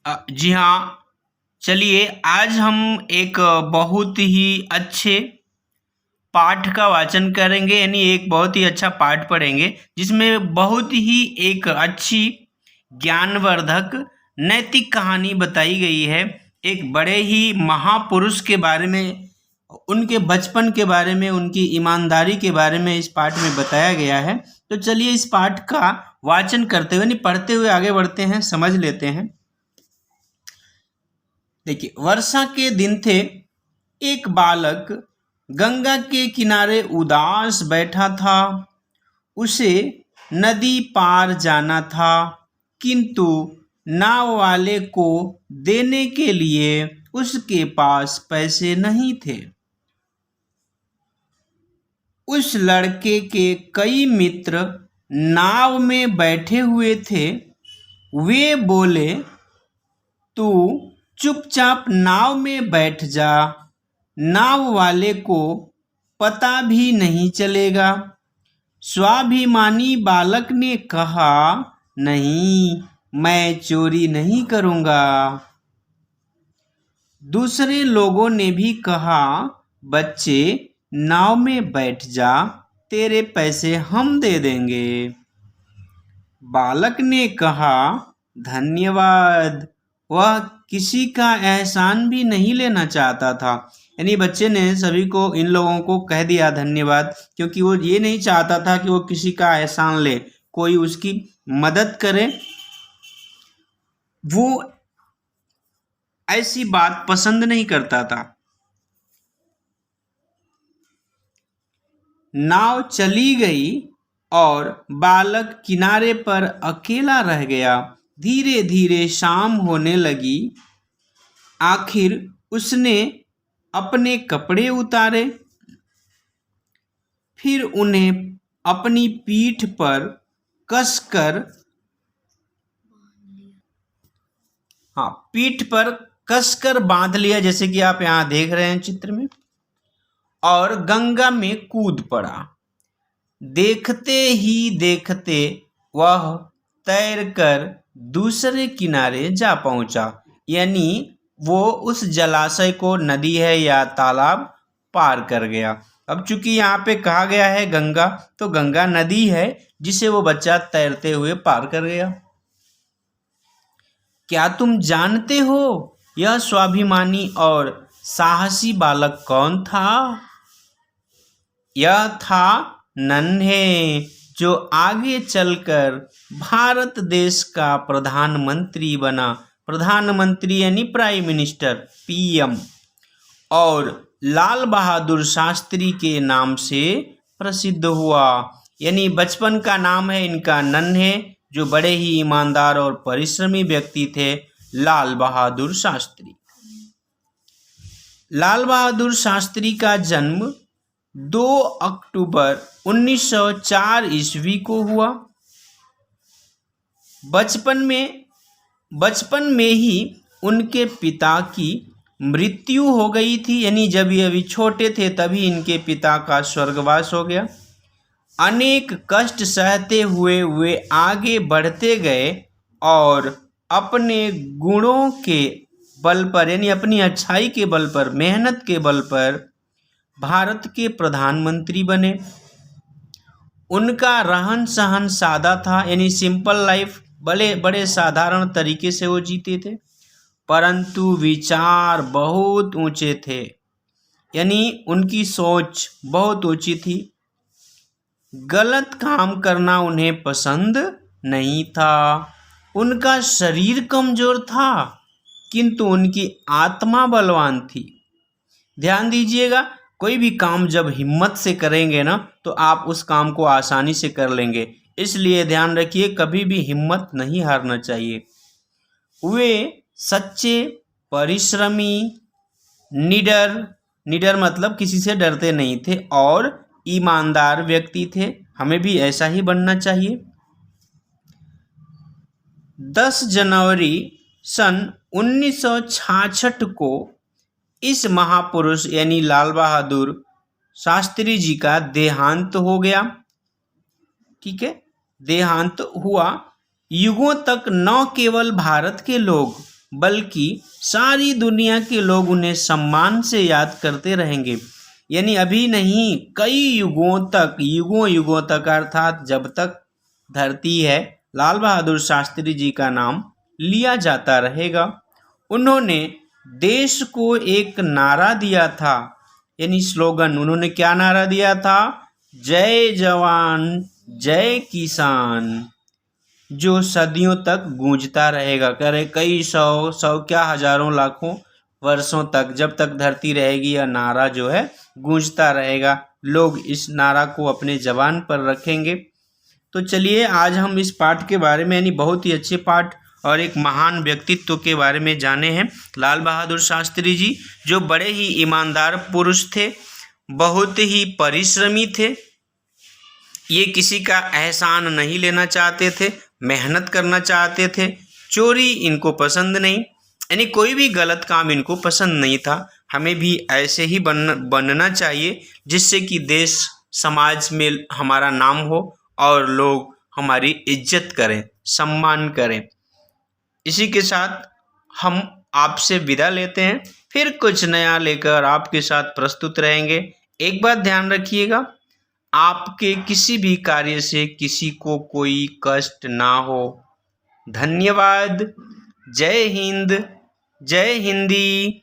जी हाँ, चलिए आज हम एक बहुत ही अच्छे पाठ का वाचन करेंगे, यानी एक बहुत ही अच्छा पाठ पढ़ेंगे जिसमें बहुत ही एक अच्छी ज्ञानवर्धक नैतिक कहानी बताई गई है। एक बड़े ही महापुरुष के बारे में, उनके बचपन के बारे में, उनकी ईमानदारी के बारे में इस पाठ में बताया गया है। तो चलिए इस पाठ का वाचन करते हुए, नहीं पढ़ते हुए आगे बढ़ते हैं, समझ लेते हैं। देखिए, वर्षा के दिन थे। एक बालक गंगा के किनारे उदास बैठा था। उसे नदी पार जाना था, किंतु नाव वाले को देने के लिए उसके पास पैसे नहीं थे। उस लड़के के कई मित्र नाव में बैठे हुए थे। वे बोले, तू चुपचाप नाव में बैठ जा, नाव वाले को पता भी नहीं चलेगा। स्वाभिमानी बालक ने कहा, नहीं, मैं चोरी नहीं करूंगा। दूसरे लोगों ने भी कहा, बच्चे नाव में बैठ जा, तेरे पैसे हम दे देंगे। बालक ने कहा, धन्यवाद। वह किसी का एहसान भी नहीं लेना चाहता था। यानी बच्चे ने सभी को, इन लोगों को कह दिया धन्यवाद, क्योंकि वो ये नहीं चाहता था कि वो किसी का एहसान ले, कोई उसकी मदद करे। वो ऐसी बात पसंद नहीं करता था। नाव चली गई और बालक किनारे पर अकेला रह गया। धीरे धीरे शाम होने लगी। आखिर उसने अपने कपड़े उतारे, फिर उन्हें अपनी पीठ पर कसकर बांध लिया, जैसे कि आप यहाँ देख रहे हैं चित्र में, और गंगा में कूद पड़ा। देखते ही देखते वह तैरकर दूसरे किनारे जा पहुंचा। यानी वो उस जलाशय को, नदी है या तालाब, पार कर गया। अब चूंकि यहाँ पे कहा गया है गंगा, तो गंगा नदी है जिसे वो बच्चा तैरते हुए पार कर गया। क्या तुम जानते हो यह स्वाभिमानी और साहसी बालक कौन था? यह था नन्हे, जो आगे चलकर भारत देश का प्रधानमंत्री बना। प्रधानमंत्री यानी प्राइम मिनिस्टर, पीएम, और लाल बहादुर शास्त्री के नाम से प्रसिद्ध हुआ। यानी बचपन का नाम है इनका नन्हे, जो बड़े ही ईमानदार और परिश्रमी व्यक्ति थे, लाल बहादुर शास्त्री। लाल बहादुर शास्त्री का जन्म 2 अक्टूबर 1904 ईस्वी को हुआ। बचपन में ही उनके पिता की मृत्यु हो गई थी। यानी जब ये अभी छोटे थे तभी इनके पिता का स्वर्गवास हो गया। अनेक कष्ट सहते हुए वे आगे बढ़ते गए और अपने गुणों के बल पर, यानी अपनी अच्छाई के बल पर, मेहनत के बल पर भारत के प्रधानमंत्री बने। उनका रहन सहन सादा था, यानी सिंपल लाइफ, बड़े साधारण तरीके से वो जीते थे, परंतु विचार बहुत ऊंचे थे। यानी उनकी सोच बहुत ऊंची थी। गलत काम करना उन्हें पसंद नहीं था। उनका शरीर कमजोर था, किंतु उनकी आत्मा बलवान थी। ध्यान दीजिएगा, कोई भी काम जब हिम्मत से करेंगे ना, तो आप उस काम को आसानी से कर लेंगे। इसलिए ध्यान रखिए, कभी भी हिम्मत नहीं हारना चाहिए। वे सच्चे, परिश्रमी, निडर मतलब किसी से डरते नहीं थे, और ईमानदार व्यक्ति थे। हमें भी ऐसा ही बनना चाहिए। 10 जनवरी सन 1966 को इस महापुरुष यानी लाल बहादुर शास्त्री जी का देहांत हो गया। ठीक है, देहांत हुआ। युगों तक न केवल भारत के लोग बल्कि सारी दुनिया के लोग उन्हें सम्मान से याद करते रहेंगे। यानी अभी नहीं, कई युगों युगों तक अर्थात जब तक धरती है, लाल बहादुर शास्त्री जी का नाम लिया जाता रहेगा। उन्होंने देश को एक नारा दिया था, यानी स्लोगन। उन्होंने क्या नारा दिया था? जय जवान जय किसान, जो सदियों तक गूंजता रहेगा। कह रहे कई सौ क्या हजारों लाखों वर्षों तक, जब तक धरती रहेगी यह नारा जो है गूंजता रहेगा। लोग इस नारा को अपने जबान पर रखेंगे। तो चलिए आज हम इस पाठ के बारे में, यानी बहुत ही अच्छे पाठ और एक महान व्यक्तित्व के बारे में जाने हैं। लाल बहादुर शास्त्री जी जो बड़े ही ईमानदार पुरुष थे, बहुत ही परिश्रमी थे। ये किसी का एहसान नहीं लेना चाहते थे, मेहनत करना चाहते थे। चोरी इनको पसंद नहीं, यानी कोई भी गलत काम इनको पसंद नहीं था। हमें भी ऐसे ही बनना चाहिए जिससे कि देश समाज में हमारा नाम हो और लोग हमारी इज्जत करें, सम्मान करें। इसी के साथ हम आपसे विदा लेते हैं, फिर कुछ नया लेकर आपके साथ प्रस्तुत रहेंगे। एक बात ध्यान रखिएगा, आपके किसी भी कार्य से किसी को कोई कष्ट ना हो। धन्यवाद। जय हिंद, जय हिंदी।